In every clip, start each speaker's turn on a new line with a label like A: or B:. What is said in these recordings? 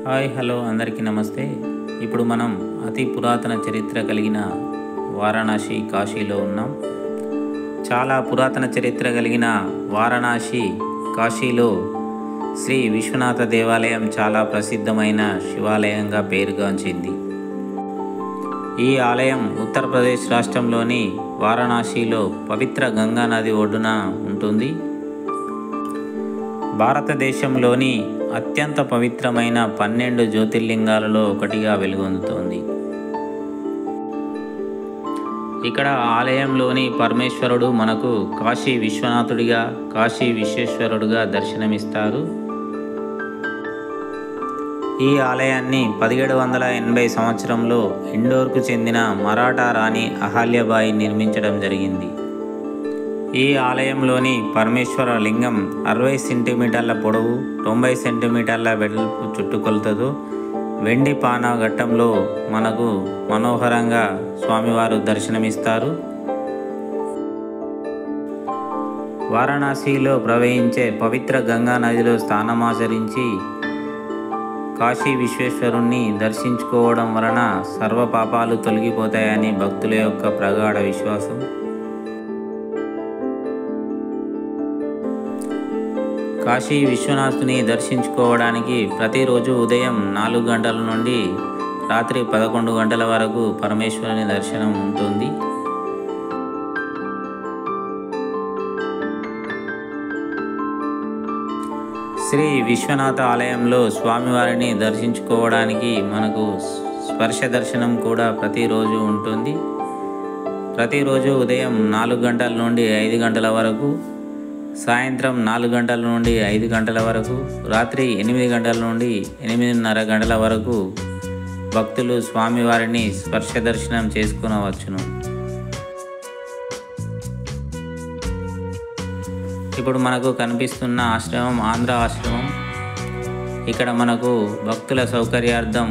A: Hi hello అందరికీ నమస్తే. ఇప్పుడు మనం అతి పురాతన చరిత్ర కలిగిన వారణాసి కాశీలో ఉన్నాం. చాలా పురాతన చరిత్ర కలిగిన వారణాసి కాశీలో శ్రీ విశ్వనాథ దేవాలయం చాలా ప్రసిద్ధమైన శివాలయంగా పేరుగాంచింది. ఈ ఆలయం ఉత్తరప్రదేశ్ రాష్ట్రంలోని వారణాసిలో పవిత్ర గంగా నది ఒడ్డున ఉంటుంది. భారతదేశంలోని అత్యంత పవిత్రమైన 12 జ్యోతిర్లింగాలలో ఒకటిగా వెలుగొందుతోంది. ఇక్కడ ఆలయంలోని పరమేశ్వరుడు మనకు కాశీ విశ్వనాథుడిగా, కాశీ విశ్వేశ్వరుడుగా దర్శనమిస్తారు. ఈ ఆలయాన్ని 1780 సంవత్సరంలో ఇండోర్కు చెందిన మరాఠా రాణి అహల్యాబాయి నిర్మించడం జరిగింది. ఈ ఆలయంలోని పరమేశ్వర లింగం 60 సెంటీమీటర్ల పొడవు, 90 సెంటీమీటర్ల వెడల్పు చుట్టుకొలతతో వెండి పానఘట్టంలో మనకు మనోహరంగా స్వామివారు దర్శనమిస్తారు. వారణాసిలో ప్రవహించే పవిత్ర గంగా నదిలో స్నానమాచరించి కాశీ విశ్వేశ్వరుణ్ణి దర్శించుకోవడం వలన సర్వ పాపాలు తొలగిపోతాయని భక్తుల యొక్క ప్రగాఢ విశ్వాసం. కాశీ విశ్వనాథుని దర్శించుకోవడానికి ప్రతిరోజు ఉదయం 4 గంటల నుండి రాత్రి 11 గంటల వరకు పరమేశ్వరుని దర్శనం ఉంటుంది. శ్రీ విశ్వనాథ ఆలయంలో స్వామివారిని దర్శించుకోవడానికి మనకు స్పర్శ దర్శనం కూడా ప్రతిరోజు ఉంటుంది. ప్రతిరోజు ఉదయం 4 గంటల నుండి 5 గంటల వరకు, సాయంత్రం 4 గంటల నుండి 5 గంటల వరకు, రాత్రి 8 గంటల నుండి 8:30 గంటల వరకు భక్తులు స్వామివారిని స్పర్శ దర్శనం చేసుకునవచ్చును. ఇప్పుడు మనకు కనిపిస్తున్న ఆశ్రమం ఆంధ్ర ఆశ్రమం. ఇక్కడ మనకు భక్తుల సౌకర్యార్థం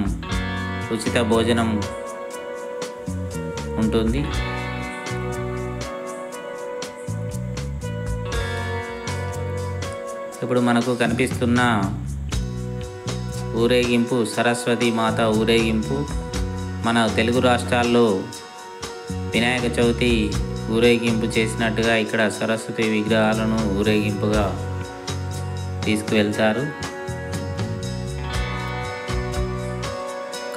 A: ఉచిత భోజనం ఉంటుంది. ఇప్పుడు మనకు కనిపిస్తున్న ఊరేగింపు సరస్వతి మాత ఊరేగింపు. మన తెలుగు రాష్ట్రాల్లో వినాయక చవితి ఊరేగింపు చేసినట్టుగా ఇక్కడ సరస్వతి విగ్రహాలను ఊరేగింపుగా తీసుకువెళ్తారు.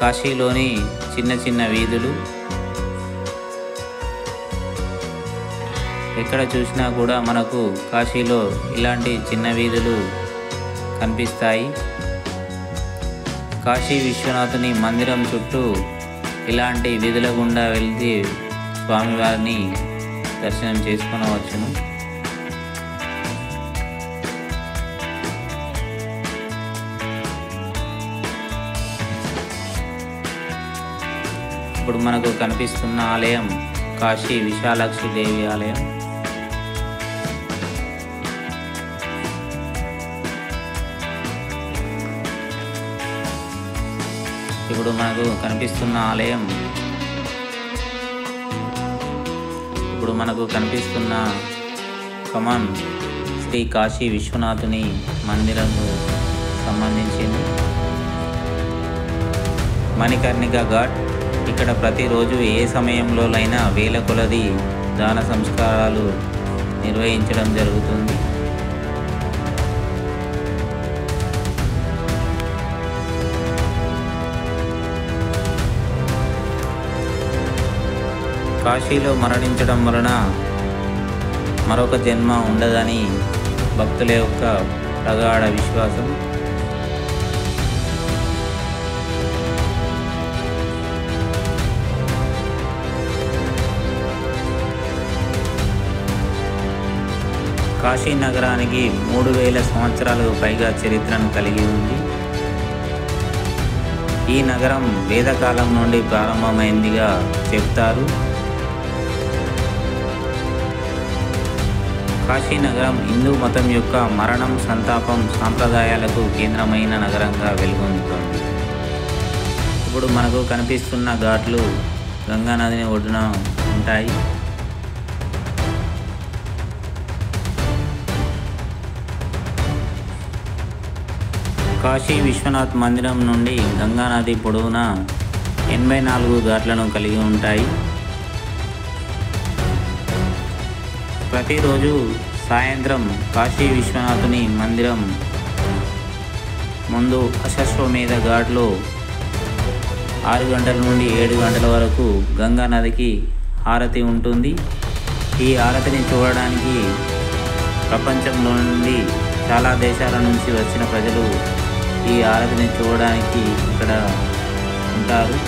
A: కాశీలోని చిన్న చిన్న వీధులు, ఎక్కడ చూసినా కూడా మనకు కాశీలో ఇలాంటి చిన్న వీధులు కనిపిస్తాయి. కాశీ విశ్వనాథుని మందిరం చుట్టూ ఇలాంటి వీధుల గుండా వెళ్తే స్వామివారిని దర్శనం చేసుకునవచ్చును. ఇప్పుడు మనకు కనిపిస్తున్న ఆలయం కాశీ విశాలాక్షి దేవి ఆలయం. ఇప్పుడు మనకు కనిపిస్తున్న ఆలయం, ఇప్పుడు మనకు కనిపిస్తున్న కమాన్ శ్రీ కాశీ విశ్వనాథుని మందిరంకు సంబంధించింది. మణికర్ణిక ఘాట్. ఇక్కడ ప్రతిరోజు ఏ సమయంలోనైనా వేల కొలది దాన సంస్కారాలు నిర్వహించడం జరుగుతుంది. కాశీలో మరణించడం వలన మరొక జన్మ ఉండదని భక్తుల యొక్క ప్రగాఢ విశ్వాసం. కాశీ నగరానికి 3000 సంవత్సరాలకు పైగా చరిత్రను కలిగి ఉంది. ఈ నగరం వేదకాలం నుండి ప్రారంభమైందిగా చెప్తారు. కాశీ నగరం హిందూ మతం యొక్క మరణం, సంతాపం, సాంప్రదాయాలకు కేంద్రమైన నగరంగా వెలుగొందుతోంది. ఇప్పుడు మనకు కనిపిస్తున్న ఘాట్లు గంగానదిని ఒడ్డున ఉంటాయి. కాశీ విశ్వనాథ్ మందిరం నుండి గంగానది పొడవునా 84 ఘాట్లను కలిగి ఉంటాయి. ప్రతిరోజు సాయంత్రం కాశీ విశ్వనాథుని మందిరం ముందు అశ్వమేధ ఘాట్లో 6 గంటల నుండి 7 గంటల వరకు గంగా నదికి హారతి ఉంటుంది. ఈ హారతిని చూడడానికి ప్రపంచంలో నుండి చాలా దేశాల నుంచి వచ్చిన ప్రజలు ఈ హారతిని చూడడానికి ఇక్కడ ఉంటారు.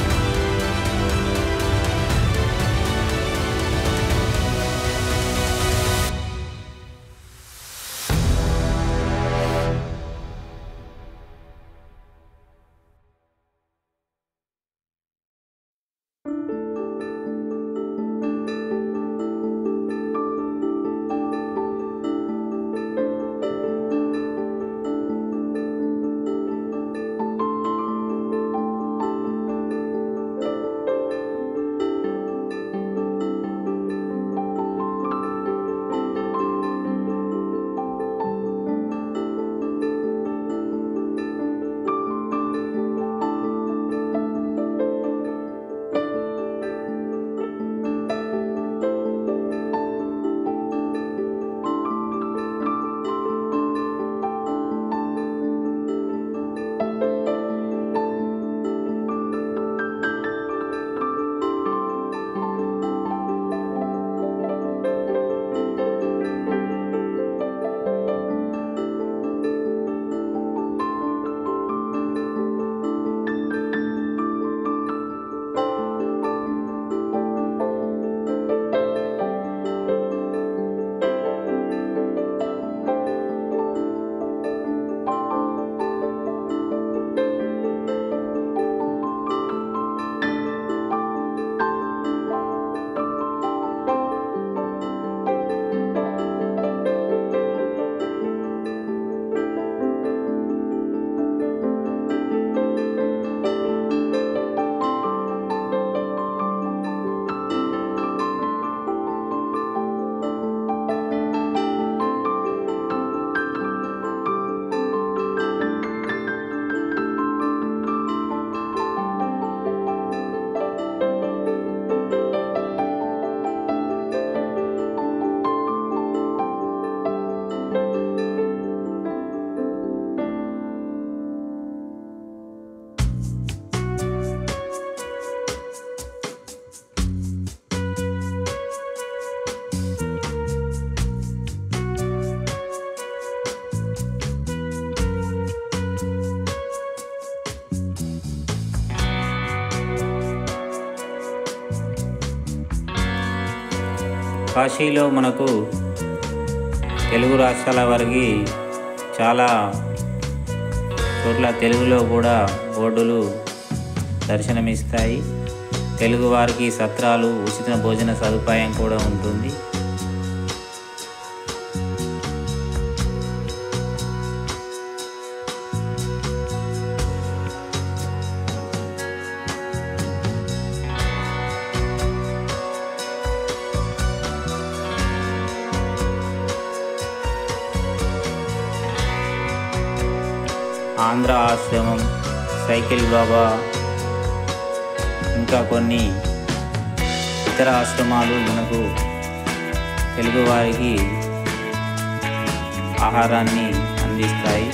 A: కాశీలో మనకు తెలుగు రాష్ట్రాల వారికి చాలా చోట్ల తెలుగులో కూడా బోర్డులు దర్శనమిస్తాయి. తెలుగు వారికి సత్రాలు, ఉచిత భోజన సదుపాయం కూడా ఉంటుంది. ఆంధ్ర ఆశ్రమం, సైకిల్ బాబా, ఇంకా కొన్ని ఇతర ఆశ్రమాలు మనకు తెలుగువారికి ఆహారాన్ని అందిస్తాయి.